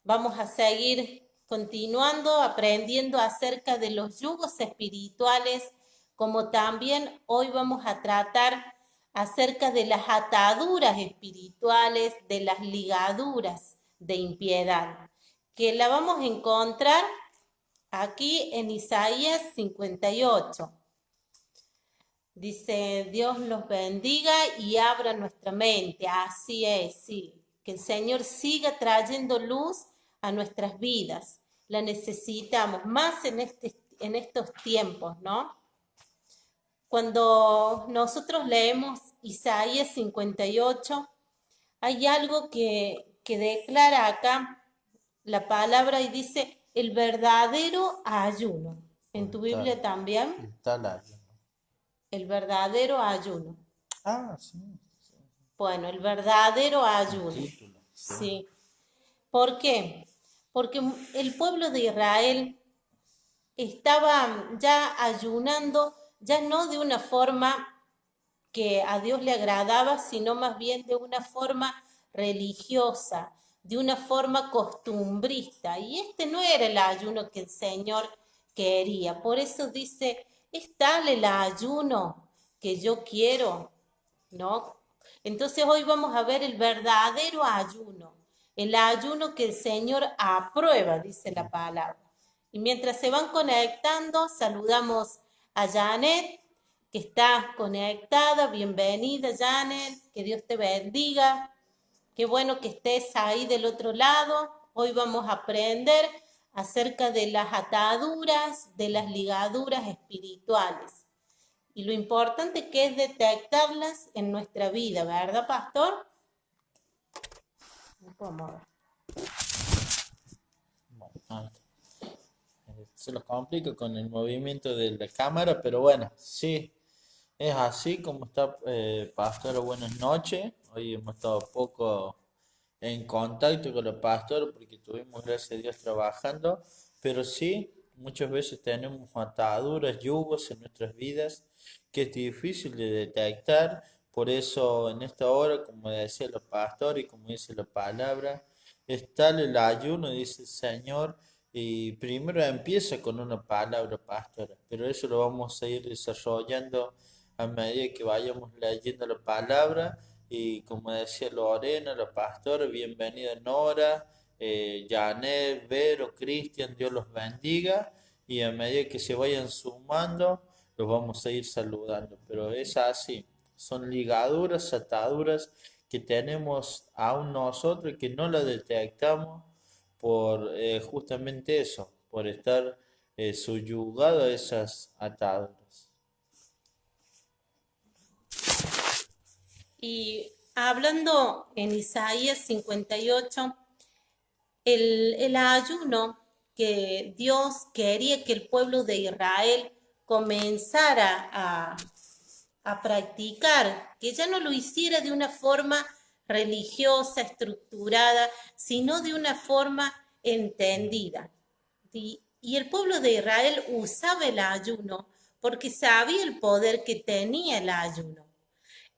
Vamos a seguir continuando aprendiendo acerca de los yugos espirituales, como también hoy vamos a tratar acerca de las ataduras espirituales, de las ligaduras de impiedad, que la vamos a encontrar aquí en Isaías 58. Dice, Dios los bendiga y abra nuestra mente. Así es, sí. Que el Señor siga trayendo luz a nuestras vidas. La necesitamos más en estos tiempos, ¿no? Cuando nosotros leemos Isaías 58, hay algo que declara acá la palabra y dice el verdadero ayuno. En tu Tal, Biblia también, tal año. el verdadero ayuno. Ah, sí, sí, Bueno, el verdadero el ayuno. título, sí. Sí. ¿Por qué? Porque el pueblo de Israel estaba ya ayunando, ya no de una forma que a Dios le agradaba, sino más bien de una forma religiosa, de una forma costumbrista. Y este no era el ayuno que el Señor quería. Por eso dice, es tal el ayuno que yo quiero, ¿no? Entonces hoy vamos a ver el verdadero ayuno, el ayuno que el Señor aprueba, dice la palabra. Y mientras se van conectando, saludamos a Janet, que está conectada. Bienvenida, Janet, que Dios te bendiga. Qué bueno que estés ahí del otro lado. Hoy vamos a aprender acerca de las ataduras, de las ligaduras espirituales y lo importante que es detectarlas en nuestra vida, ¿verdad, pastor? No puedo mover. Bueno, se los complica con el movimiento de la cámara, pero bueno, sí, es así como está, Pastor. Buenas noches. Hoy hemos estado poco en contacto con los pastores porque tuvimos, gracias a Dios, trabajando, pero sí, muchas veces tenemos ataduras, yugos en nuestras vidas que es difícil de detectar. Por eso, en esta hora, como decía los pastores y como dice la palabra, es tal el ayuno, dice el Señor, y primero empieza con una palabra, pastora, pero eso lo vamos a ir desarrollando a medida que vayamos leyendo la palabra. Y como decía Lorena, la pastora, bienvenida Nora, Janet, Vero, Cristian, Dios los bendiga. Y a medida que se vayan sumando, los vamos a ir saludando. Pero es así, son ligaduras, ataduras que tenemos aún nosotros y que no las detectamos por justamente eso, por estar subyugado a esas ataduras. Y hablando en Isaías 58, el ayuno que Dios quería que el pueblo de Israel comenzara a practicar, que ya no lo hiciera de una forma religiosa, estructurada, sino de una forma entendida. Y el pueblo de Israel usaba el ayuno porque sabía el poder que tenía el ayuno,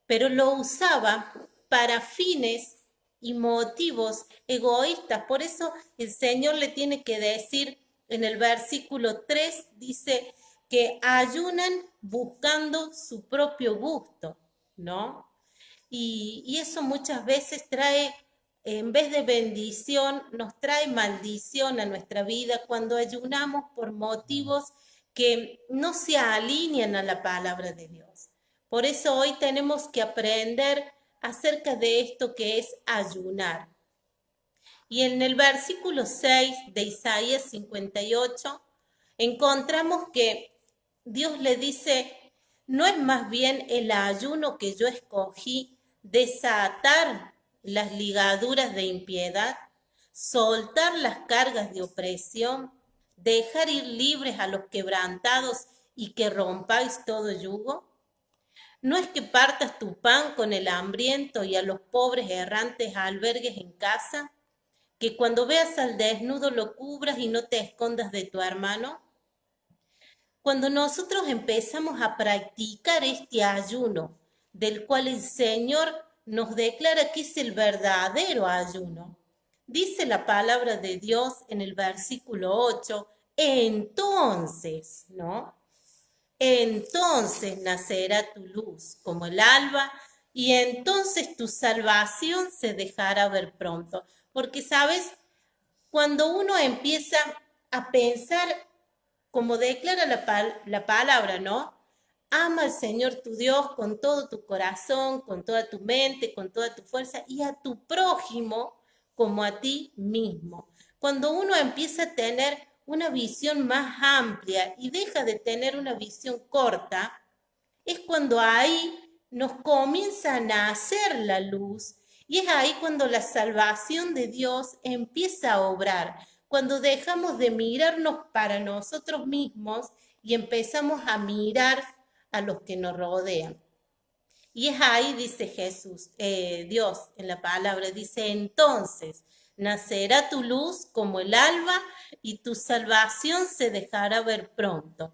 pero lo usaba para fines y motivos egoístas. Por eso el Señor le tiene que decir en el versículo 3, dice que ayunan buscando su propio gusto, ¿no? Y eso muchas veces trae, en vez de bendición, nos trae maldición a nuestra vida cuando ayunamos por motivos que no se alinean a la palabra de Dios. Por eso hoy tenemos que aprender acerca de esto que es ayunar. Y en el versículo 6 de Isaías 58 encontramos que Dios le dice, ¿no es más bien el ayuno que yo escogí desatar las ligaduras de impiedad, soltar las cargas de opresión, dejar ir libres a los quebrantados y que rompáis todo yugo? ¿No es que partas tu pan con el hambriento y a los pobres errantes albergues en casa? ¿Que cuando veas al desnudo lo cubras y no te escondas de tu hermano? Cuando nosotros empezamos a practicar este ayuno, del cual el Señor nos declara que es el verdadero ayuno, Dice la palabra de Dios en el versículo 8, entonces, ¿no? Entonces nacerá tu luz como el alba y entonces tu salvación se dejará ver pronto. Porque, ¿sabes? Cuando uno empieza a pensar, como declara la palabra, ¿no? Ama al Señor tu Dios con todo tu corazón, con toda tu mente, con toda tu fuerza y a tu prójimo como a ti mismo. Cuando uno empieza a tener una visión más amplia y deja de tener una visión corta, es cuando ahí nos comienza a nacer la luz y es ahí cuando la salvación de Dios empieza a obrar, cuando dejamos de mirarnos para nosotros mismos y empezamos a mirar a los que nos rodean. Y es ahí, dice Jesús, Dios en la palabra, dice, entonces nacerá tu luz como el alba y tu salvación se dejará ver pronto.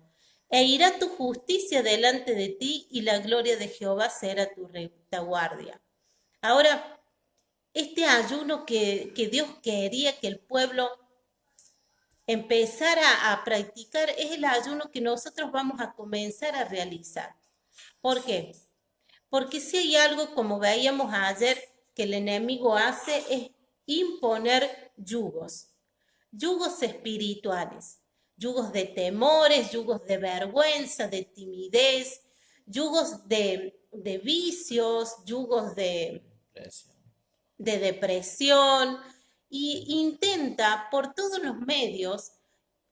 E irá tu justicia delante de ti y la gloria de Jehová será tu retaguardia. Ahora, este ayuno que Dios quería que el pueblo empezara a practicar es el ayuno que nosotros vamos a comenzar a realizar. ¿Por qué? Porque si hay algo, como veíamos ayer, que el enemigo hace es imponer yugos espirituales, yugos de temores, yugos de vergüenza, de timidez, yugos de vicios, yugos de depresión, y intenta por todos los medios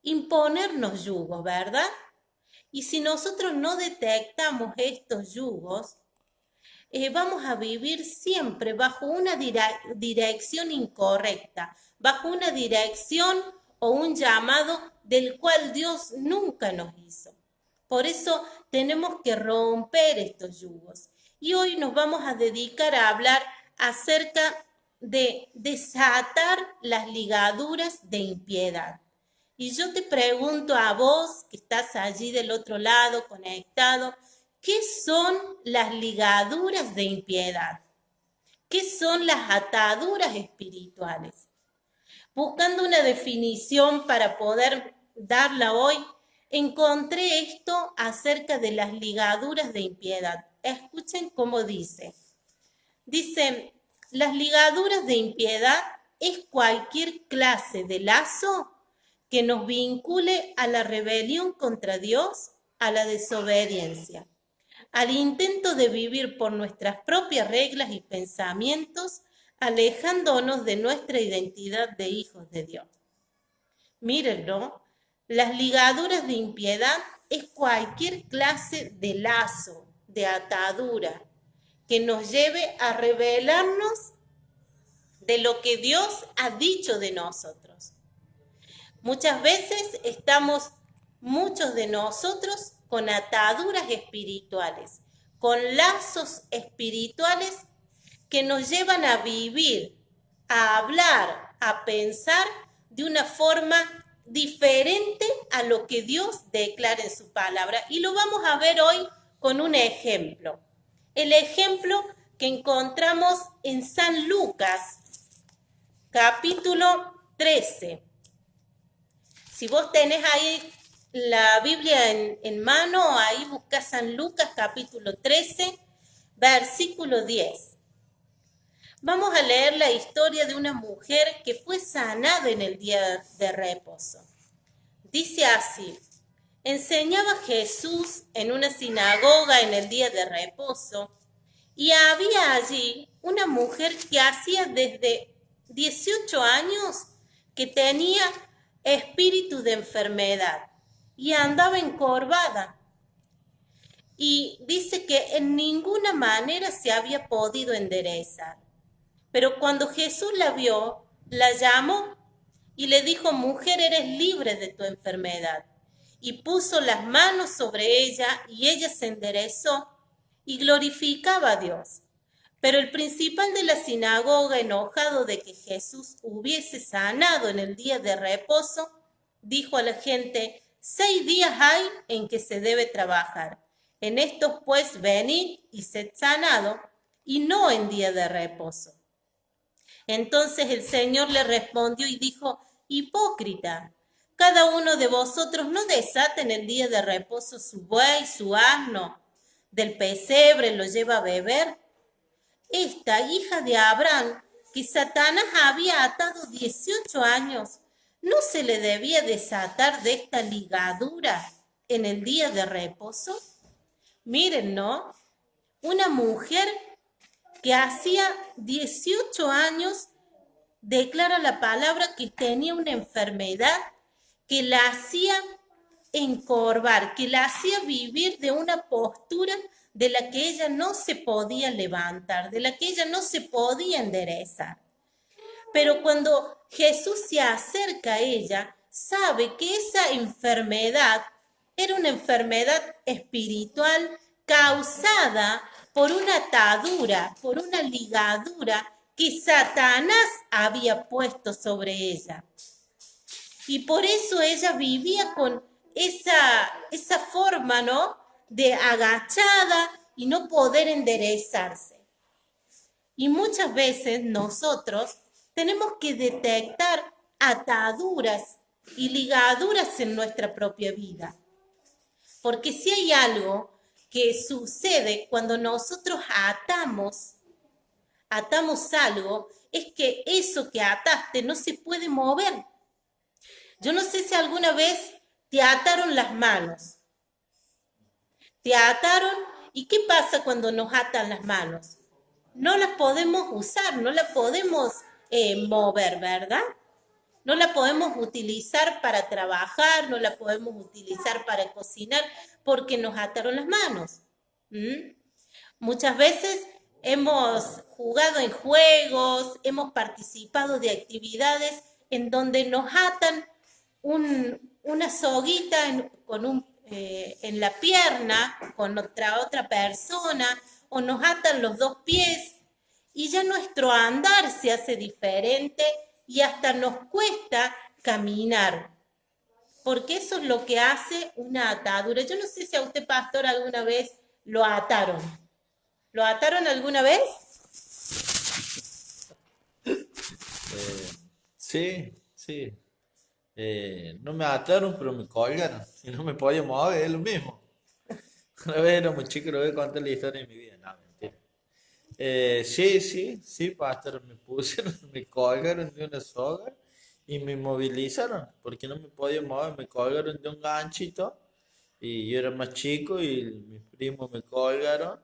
imponernos yugos, ¿verdad? Y si nosotros no detectamos estos yugos, vamos a vivir siempre bajo una dirección incorrecta, bajo una dirección o un llamado del cual Dios nunca nos hizo. Por eso tenemos que romper estos yugos. Y hoy nos vamos a dedicar a hablar acerca de desatar las ligaduras de impiedad. Y yo te pregunto a vos que estás allí del otro lado conectado, ¿qué son las ligaduras de impiedad? ¿Qué son las ataduras espirituales? Buscando una definición para poder darla hoy, encontré esto acerca de las ligaduras de impiedad. Escuchen cómo dice. Dice, las ligaduras de impiedad es cualquier clase de lazo que nos vincule a la rebelión contra Dios, a la desobediencia, al intento de vivir por nuestras propias reglas y pensamientos, alejándonos de nuestra identidad de hijos de Dios. Mírenlo, las ligaduras de impiedad es cualquier clase de lazo, de atadura, que nos lleve a rebelarnos de lo que Dios ha dicho de nosotros. Muchas veces estamos, muchos de nosotros, con ataduras espirituales, con lazos espirituales que nos llevan a vivir, a hablar, a pensar de una forma diferente a lo que Dios declara en su palabra. Y lo vamos a ver hoy con un ejemplo. El ejemplo que encontramos en San Lucas, capítulo 13. Si vos tenés ahí la Biblia en mano, ahí buscás San Lucas capítulo 13, versículo 10. Vamos a leer la historia de una mujer que fue sanada en el día de reposo. Dice así, enseñaba Jesús en una sinagoga en el día de reposo y había allí una mujer que hacía desde 18 años que tenía espíritu de enfermedad y andaba encorvada. Y dice que en ninguna manera se había podido enderezar. Pero cuando Jesús la vio, la llamó y le dijo, mujer, eres libre de tu enfermedad. Y puso las manos sobre ella y ella se enderezó y glorificaba a Dios. Pero el principal de la sinagoga, enojado de que Jesús hubiese sanado en el día de reposo, dijo a la gente, 6 días hay en que se debe trabajar. En estos pues venid y sed sanado, y no en día de reposo. Entonces el Señor le respondió y dijo, hipócrita, cada uno de vosotros no desata en el día de reposo su buey, su asno, del pesebre lo lleva a beber. Esta hija de Abraham, que Satanás había atado 18 años, ¿no se le debía desatar de esta ligadura en el día de reposo? Miren, ¿no? Una mujer que hacía 18 años declara la palabra que tenía una enfermedad que la hacía encorvar, que la hacía vivir de una postura de la que ella no se podía levantar, de la que ella no se podía enderezar. Pero cuando Jesús se acerca a ella, sabe que esa enfermedad era una enfermedad espiritual causada por una atadura, por una ligadura que Satanás había puesto sobre ella. Y por eso ella vivía con esa forma, ¿no? De agachada y no poder enderezarse. Y muchas veces nosotros tenemos que detectar ataduras y ligaduras en nuestra propia vida. Porque si hay algo que sucede cuando nosotros atamos algo, es que eso que ataste no se puede mover. Yo no sé si alguna vez te ataron las manos. Te ataron, ¿y qué pasa cuando nos atan las manos? No las podemos usar, no las podemos mover, ¿verdad? No la podemos utilizar para trabajar, no la podemos utilizar para cocinar, porque nos ataron las manos. Muchas veces hemos jugado en juegos, hemos participado de actividades en donde nos atan una soguita en la pierna con otra persona, o nos atan los dos pies, y ya nuestro andar se hace diferente y hasta nos cuesta caminar, porque eso es lo que hace una atadura. Yo no sé si a usted, pastor, alguna vez lo ataron. ¿Lo ataron alguna vez? Sí, sí. No me ataron, pero me colgaron. Y no me podía mover, es lo mismo. Una vez era muy chico, lo voy a contar la historia de mi vida. No, mentira. Sí, pastor, me pusieron, me colgaron de una soga y me movilizaron, porque no me podía mover, me colgaron de un ganchito y yo era más chico y mis primos me colgaron.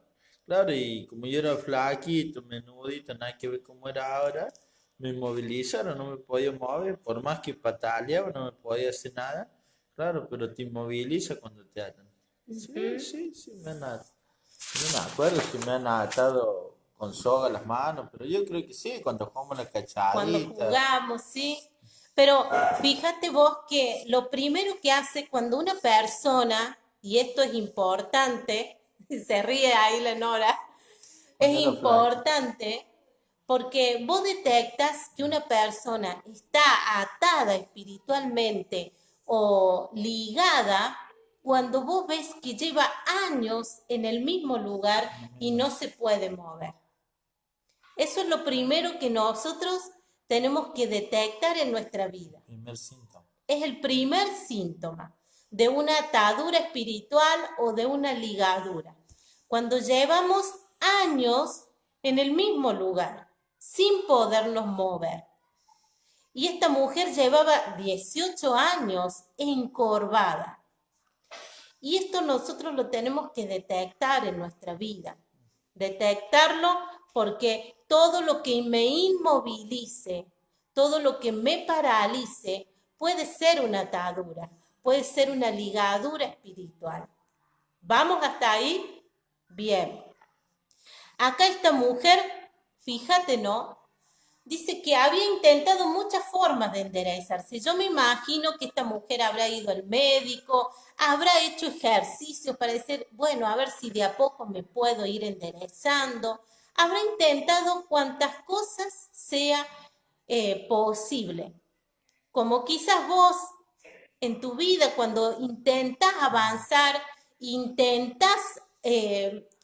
Claro, y como yo era flaquito, menudito, nada que ver cómo era ahora, me movilizaron, no me podía mover, por más que pataleaba, no me podía hacer nada. Claro, pero te inmoviliza cuando te atan. Sí, no me acuerdo si me han atado con soga las manos, pero yo creo que sí, cuando jugamos la Cuando cachadita. jugamos, sí. Pero fíjate vos que lo primero que hace cuando una persona, y esto es importante, se ríe ahí la Nora, es Cuando era flaco. importante porque vos detectas que una persona está atada espiritualmente o ligada cuando vos ves que lleva años en el mismo lugar y no se puede mover. Eso es lo primero que nosotros tenemos que detectar en nuestra vida. Primer síntoma. Es el primer síntoma de una atadura espiritual o de una ligadura. Cuando llevamos años en el mismo lugar, sin podernos mover. Y esta mujer llevaba 18 años encorvada. Y esto nosotros lo tenemos que detectar en nuestra vida. Detectarlo porque todo lo que me inmovilice, todo lo que me paralice, puede ser una atadura, puede ser una ligadura espiritual. ¿Vamos hasta ahí? Bien. Acá esta mujer, fíjate, ¿no? Dice que había intentado muchas formas de enderezarse. Yo me imagino que esta mujer habrá ido al médico, habrá hecho ejercicios para decir, bueno, a ver si de a poco me puedo ir enderezando. Habrá intentado cuantas cosas sea posible. Como quizás vos en tu vida, cuando intentas avanzar, intentas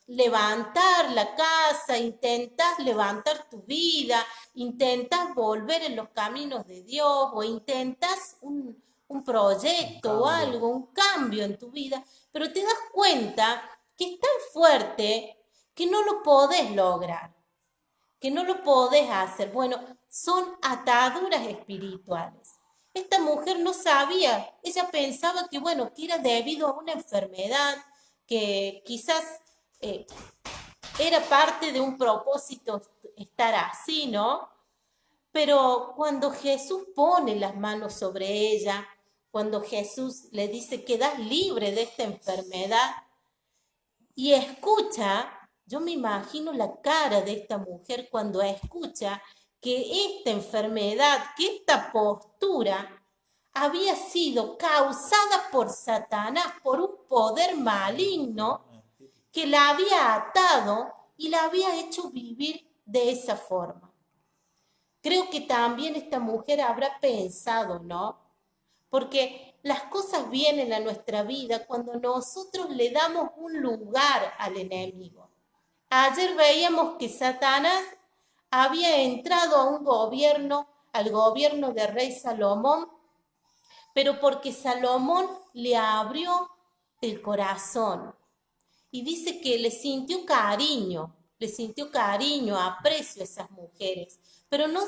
levantar la casa, intentas levantar tu vida, intentas volver en los caminos de Dios o intentas un proyecto o cambio. algo, un cambio en tu vida, pero te das cuenta que es tan fuerte que no lo podés lograr, que no lo podés hacer. Bueno, son ataduras espirituales. Esta mujer no sabía, ella pensaba que, bueno, que era debido a una enfermedad, que quizás eh, era parte de un propósito estar así, ¿no? Pero cuando Jesús pone las manos sobre ella, cuando Jesús le dice, quedas libre de esta enfermedad, y escucha, yo me imagino la cara de esta mujer cuando escucha que esta enfermedad, que esta postura había sido causada por Satanás, por un poder maligno que la había atado y la había hecho vivir de esa forma. Creo que también esta mujer habrá pensado, ¿no? Porque las cosas vienen a nuestra vida cuando nosotros le damos un lugar al enemigo. Ayer veíamos que Satanás había entrado a un gobierno, al gobierno de rey Salomón, pero porque Salomón le abrió el corazón. Y dice que le sintió cariño, aprecio a esas mujeres, pero no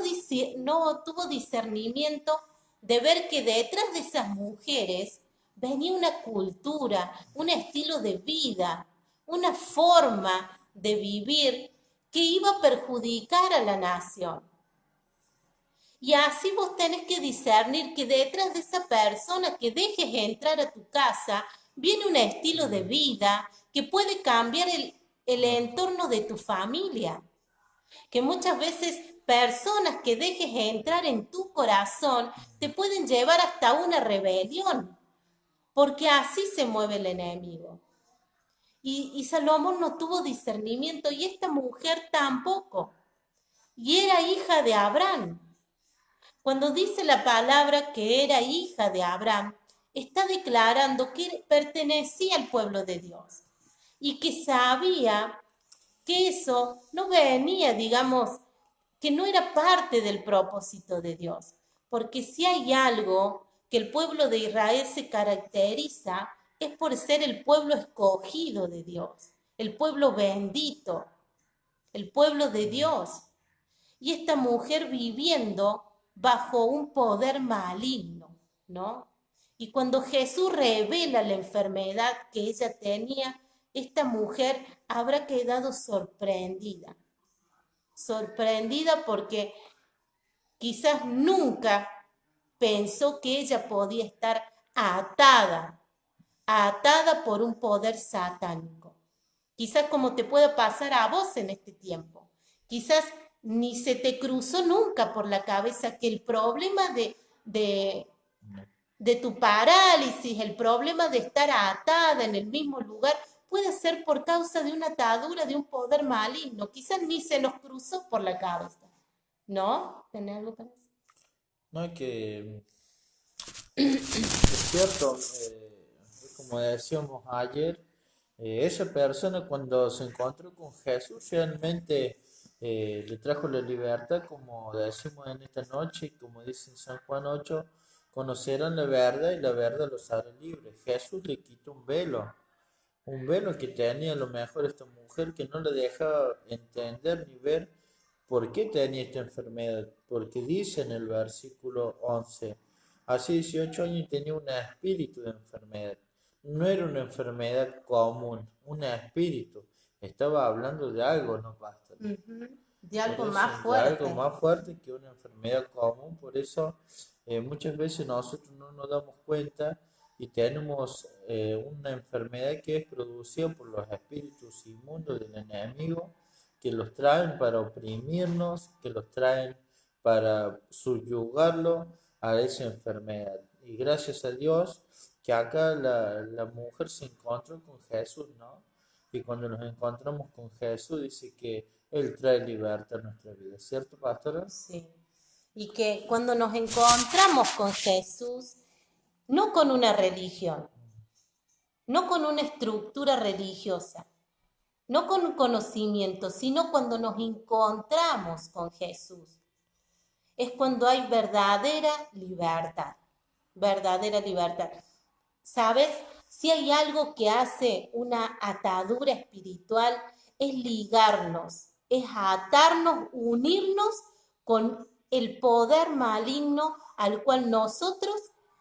tuvo discernimiento de ver que detrás de esas mujeres venía una cultura, un estilo de vida, una forma de vivir que iba a perjudicar a la nación. Y así vos tenés que discernir que detrás de esa persona que dejes entrar a tu casa viene un estilo de vida que puede cambiar el entorno de tu familia. Que muchas veces personas que dejes entrar en tu corazón te pueden llevar hasta una rebelión, porque así se mueve el enemigo. Y Salomón no tuvo discernimiento y esta mujer tampoco. Y era hija de Abraham. Cuando dice la palabra que era hija de Abraham, está declarando que pertenecía al pueblo de Dios y que sabía que eso no venía, digamos, que no era parte del propósito de Dios. Porque si hay algo que el pueblo de Israel se caracteriza, es por ser el pueblo escogido de Dios, el pueblo bendito, el pueblo de Dios. Y esta mujer viviendo bajo un poder maligno, ¿no? Y cuando Jesús revela la enfermedad que ella tenía, esta mujer habrá quedado sorprendida. Sorprendida porque quizás nunca pensó que ella podía estar atada por un poder satánico. Quizás como te pueda pasar a vos en este tiempo. Quizás ni se te cruzó nunca por la cabeza que el problema de tu parálisis, el problema de estar atada en el mismo lugar, puede ser por causa de una atadura de un poder maligno. Quizás ni se nos cruzó por la cabeza. ¿No? ¿Tenés algo para decir? No, es que es cierto, como decíamos ayer, esa persona cuando se encontró con Jesús realmente le trajo la libertad, como decimos en esta noche, y como dice en San Juan 8, conocerán la verdad y la verdad los hará libres. Jesús le quitó un velo que tenía a lo mejor esta mujer que no le dejaba entender ni ver por qué tenía esta enfermedad, porque dice en el versículo 11, hace 18 años tenía un espíritu de enfermedad, no era una enfermedad común, un espíritu, estaba hablando de algo, no basta. De Por algo eso, más de algo fuerte. más fuerte que una enfermedad común, por eso muchas veces nosotros no nos damos cuenta y tenemos una enfermedad que es producida por los espíritus inmundos del enemigo que los traen para oprimirnos, que los traen para subyugarlo a esa enfermedad. Y gracias a Dios que acá la mujer se encontró con Jesús, ¿no? Y cuando nos encontramos con Jesús dice que Él trae libertad a nuestra vida, ¿cierto, pastora? Sí. Y que cuando nos encontramos con Jesús, no con una religión, no con una estructura religiosa, no con un conocimiento, sino cuando nos encontramos con Jesús, Es cuando hay verdadera libertad, verdadera libertad. ¿Sabes? Si hay algo que hace una atadura espiritual, es ligarnos, es atarnos, unirnos con el poder maligno al cual nosotros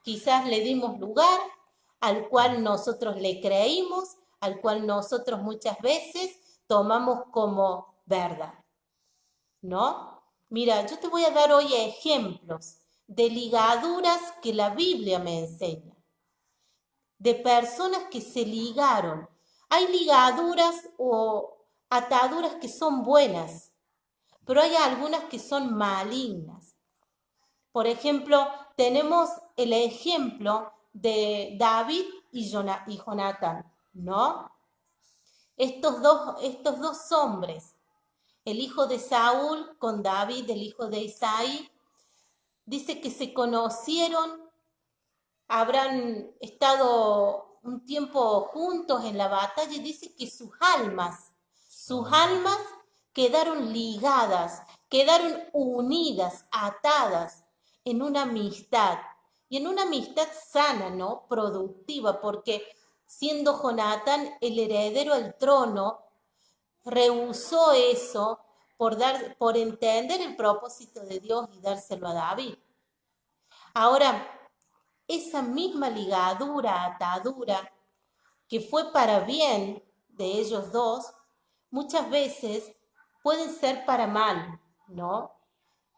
quizás le dimos lugar, al cual nosotros le creímos, al cual nosotros muchas veces tomamos como verdad, ¿no? Mira, yo te voy a dar hoy ejemplos de ligaduras que la Biblia me enseña, de personas que se ligaron. Hay ligaduras o ataduras que son buenas, pero hay algunas que son malignas. Por ejemplo, tenemos el ejemplo de David y Jonatán, ¿no? Estos dos hombres, el hijo de Saúl con David, el hijo de Isaí, dice que se conocieron, habrán estado un tiempo juntos en la batalla y dice que sus almas quedaron ligadas, quedaron unidas, atadas en una amistad. Y en una amistad sana, ¿no? Productiva, porque siendo Jonatán el heredero al trono, rehusó eso por entender el propósito de Dios y dárselo a David. Ahora, esa misma ligadura, atadura, que fue para bien de ellos dos, muchas veces pueden ser para mal, ¿no?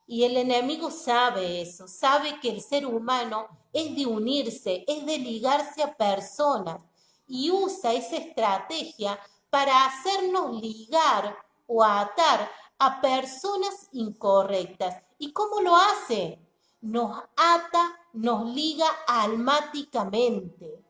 Y el enemigo sabe eso, sabe que el ser humano es de unirse, es de ligarse a personas y usa esa estrategia para hacernos ligar o atar a personas incorrectas. ¿Y cómo lo hace? Nos ata, nos liga almáticamente.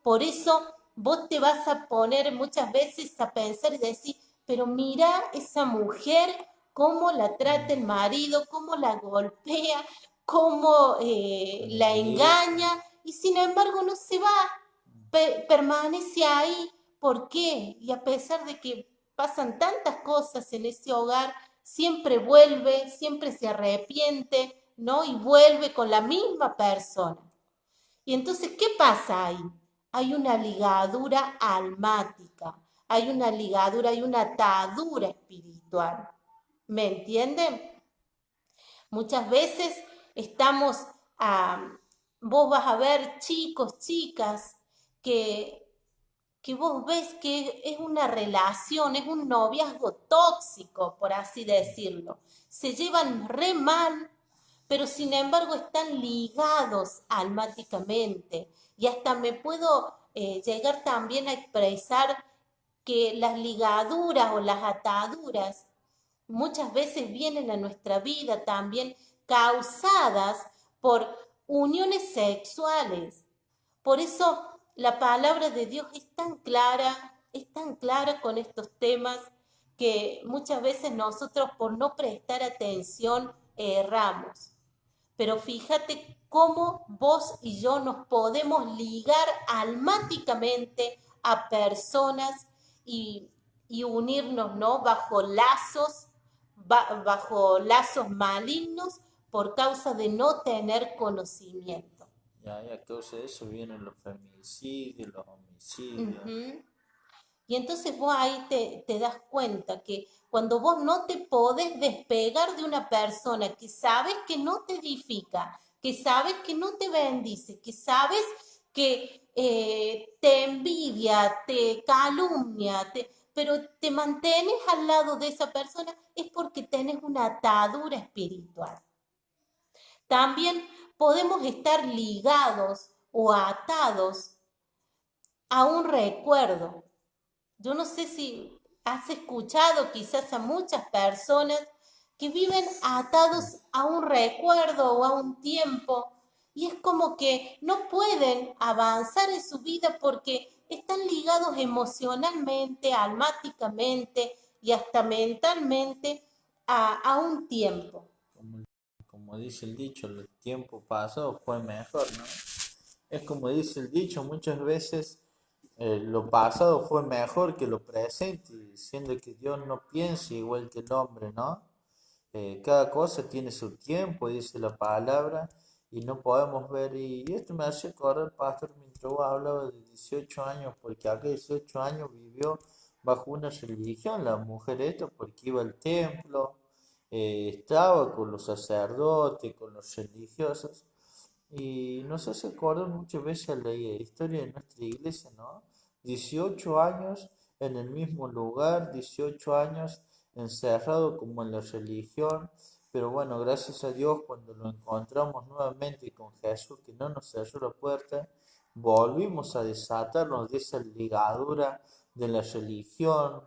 Por eso vos te vas a poner muchas veces a pensar y decir, pero mira esa mujer, cómo la trata el marido, cómo la golpea, cómo la engaña, y sin embargo no se va, permanece ahí. ¿Por qué? Y a pesar de que pasan tantas cosas en ese hogar, siempre vuelve, siempre se arrepiente, ¿no? Y vuelve con la misma persona. Y entonces, ¿qué pasa ahí? Hay una ligadura almática, hay una ligadura, hay una atadura espiritual. ¿Me entienden? Muchas veces estamos, vos vas a ver chicos, chicas, que, que vos ves que es una relación, es un noviazgo tóxico, por así decirlo. Se llevan re mal, pero sin embargo están ligados almáticamente. Y hasta me puedo llegar también a expresar que las ligaduras o las ataduras muchas veces vienen a nuestra vida también causadas por uniones sexuales. Por eso la palabra de Dios es tan clara con estos temas que muchas veces nosotros por no prestar atención erramos. Pero fíjate cómo vos y yo nos podemos ligar almáticamente a personas y unirnos, ¿no? Bajo lazos malignos por causa de no tener conocimiento. Ya, y a causa de eso vienen los feminicidios, los homicidios. Ujú. Y entonces vos ahí te das cuenta que cuando vos no te podés despegar de una persona que sabes que no te edifica, que sabes que no te bendice, que sabes que te envidia, te calumnia, pero te mantienes al lado de esa persona, es porque tenés una atadura espiritual. También podemos estar ligados o atados a un recuerdo. Yo no sé si has escuchado quizás a muchas personas que viven atados a un recuerdo o a un tiempo y es como que no pueden avanzar en su vida porque están ligados emocionalmente, almáticamente y hasta mentalmente a un tiempo. Como, como dice el dicho, el tiempo pasado fue mejor, ¿no? Es como dice el dicho, muchas veces lo pasado fue mejor que lo presente, siendo que Dios no piensa igual que el hombre, ¿no? Cada cosa tiene su tiempo, dice la palabra, y no podemos ver, y esto me hace acordar, pastor, mientras vos hablaba de 18 años, porque acá 18 años vivió bajo una religión la mujer esta, porque iba al templo, estaba con los sacerdotes, con los religiosos, y nos hace acordar muchas veces a la historia de nuestra iglesia, ¿no? 18 años en el mismo lugar, 18 años encerrado como en la religión, pero bueno, gracias a Dios cuando lo encontramos nuevamente con Jesús que no nos cerró la puerta, volvimos a desatarnos de esa ligadura de la religión,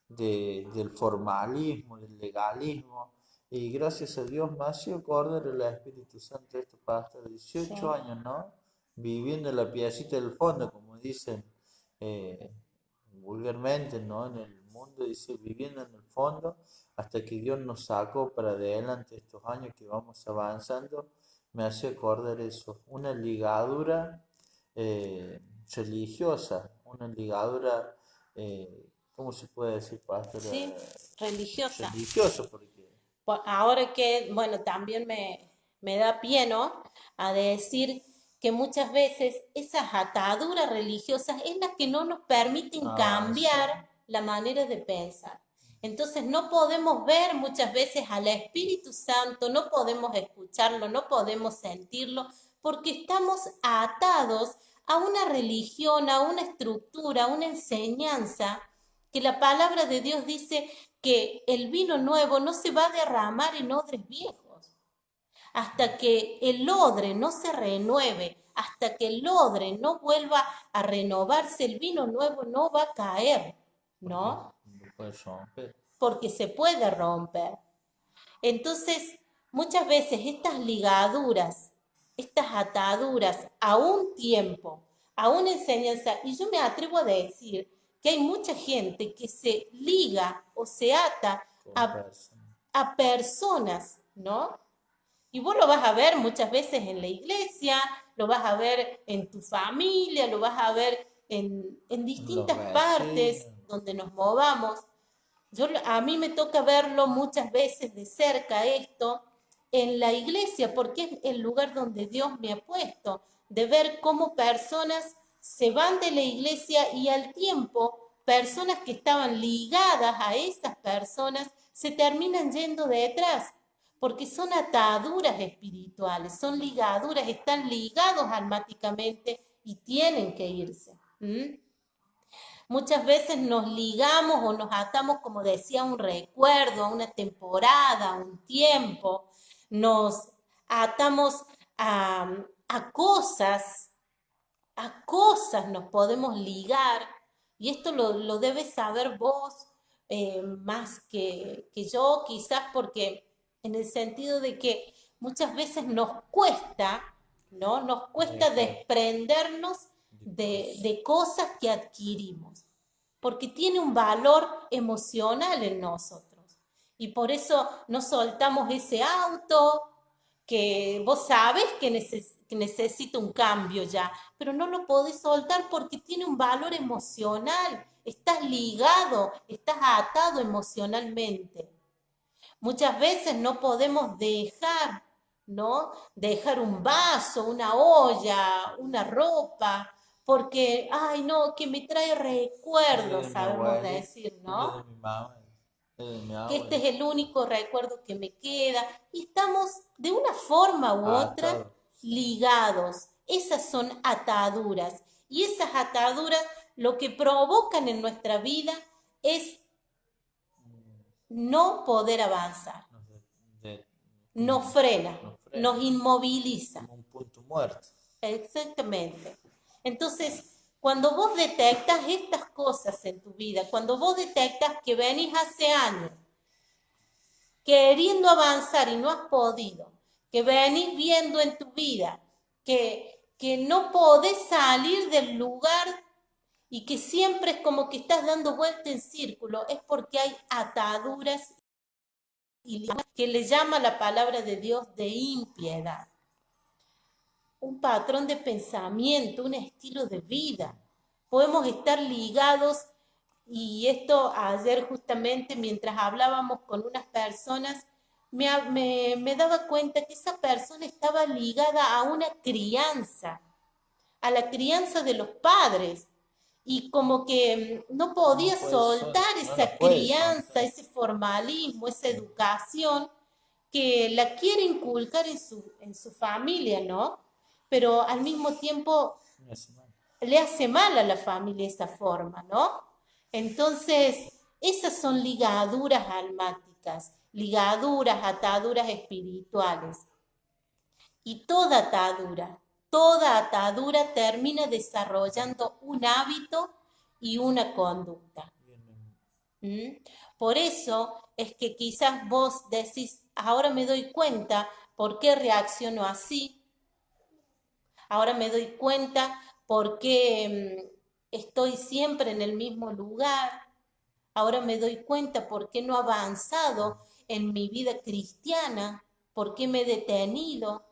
del formalismo, del legalismo, y gracias a Dios me ha sido acordar el Espíritu Santo de este pastor, 18 Sí, años, ¿no? Viviendo en la piecita del fondo, como dicen eh, vulgarmente, ¿no? En el mundo dice viviendo en el fondo, hasta que Dios nos sacó para adelante estos años que vamos avanzando, me hace acordar eso, una ligadura eh, religiosa, una ligadura, ¿cómo se puede decir, pastor? sí, religiosa. Religiosa, porque Ahora que, bueno, también me da pie, ¿no? A decir que muchas veces esas ataduras religiosas es las que no nos permiten avanzar. cambiar la manera de pensar. Entonces no podemos ver muchas veces al Espíritu Santo, no podemos escucharlo, no podemos sentirlo, porque estamos atados a una religión, a una estructura, a una enseñanza que la palabra de Dios dice que el vino nuevo no se va a derramar en odres viejos. Hasta que el odre no se renueve, hasta que el odre no vuelva a renovarse, el vino nuevo no va a caer, Porque ¿no? lo puedes romper. Porque se puede romper. Entonces, muchas veces estas ligaduras, estas ataduras a un tiempo, a una enseñanza, y yo me atrevo a decir que hay mucha gente que se liga o se ata Con a, personas. a personas, ¿no? Y vos lo vas a ver muchas veces en la iglesia, lo vas a ver en tu familia, lo vas a ver en Los distintas partes vecinos. donde nos movamos. A mí me toca verlo muchas veces de cerca esto en la iglesia, porque es el lugar donde Dios me ha puesto, de ver cómo personas se van de la iglesia y al tiempo personas que estaban ligadas a esas personas se terminan yendo detrás, porque son ataduras espirituales, son ligaduras, están ligados almáticamente y tienen que irse. ¿Mm? Muchas veces nos ligamos o nos atamos, como decía, a un recuerdo, a una temporada, a un tiempo. Nos atamos a cosas, a cosas nos podemos ligar. Y esto lo debes saber vos más que yo, quizás porque en el sentido de que muchas veces nos cuesta, ¿no? Nos cuesta Dejar desprendernos de cosas. de cosas que adquirimos, porque tiene un valor emocional en nosotros. Y por eso no soltamos ese auto que vos sabes que necesita un cambio ya, pero no lo podés soltar porque tiene un valor emocional. Estás ligado, estás atado emocionalmente. Muchas veces no podemos dejar, ¿no? Dejar un vaso, una olla, una ropa, porque, ay, no, que me trae Es recuerdos, de mi sabemos abuelita, decir, es de ¿no? mi mamá, es de mi Que este abuela. es el único recuerdo que me queda. Y estamos de una forma u otra Atado. ligados. Esas son ataduras. Y esas ataduras lo que provocan en nuestra vida es no poder avanzar. Nos de- Nos como, frena, nos frena, nos inmoviliza. como un punto muerto. Exactamente. Entonces, cuando vos detectas estas cosas en tu vida, cuando vos detectas que venís hace años queriendo avanzar y no has podido, que venís viendo en tu vida que no podés salir del lugar y que siempre es como que estás dando vuelta en círculo, es porque hay ataduras y que le llama la palabra de Dios de impiedad, un patrón de pensamiento, un estilo de vida. Podemos estar ligados, y esto ayer justamente mientras hablábamos con unas personas, me daba cuenta que esa persona estaba ligada a una crianza, a la crianza de los padres. Y como que no podía No puede soltar no lo esa puede crianza, soltar. ese formalismo, esa Sí, educación que la quiere inculcar en su familia, ¿no? Pero al mismo tiempo me hace mal. le hace mal a la familia esa forma, ¿no? Entonces, esas son ligaduras almáticas, ligaduras, ataduras espirituales. Y toda atadura termina desarrollando un hábito y una conducta. Bien, ¿Mm? Por eso es que quizás vos decís, ahora me doy cuenta por qué reacciono así, ahora me doy cuenta por qué estoy siempre en el mismo lugar, ahora me doy cuenta por qué no he avanzado en mi vida cristiana, por qué me he detenido,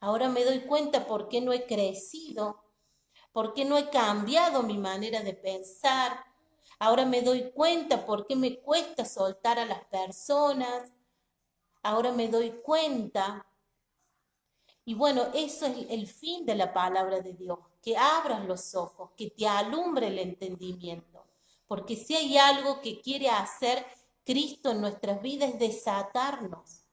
ahora me doy cuenta por qué no he crecido, por qué no he cambiado mi manera de pensar. Ahora me doy cuenta por qué me cuesta soltar a las personas. Ahora me doy cuenta. Y bueno, eso es el fin de la palabra de Dios, que abras los ojos, que te alumbre el entendimiento. Porque si hay algo que quiere hacer Cristo en nuestras vidas es desatarnos.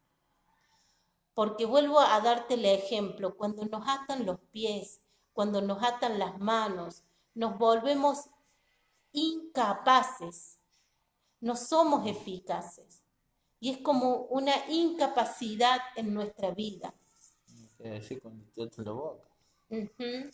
Porque vuelvo a darte el ejemplo, cuando nos atan los pies, cuando nos atan las manos, nos volvemos incapaces, no somos eficaces. Y es como una incapacidad en nuestra vida. decir cuando te la boca. Ujú.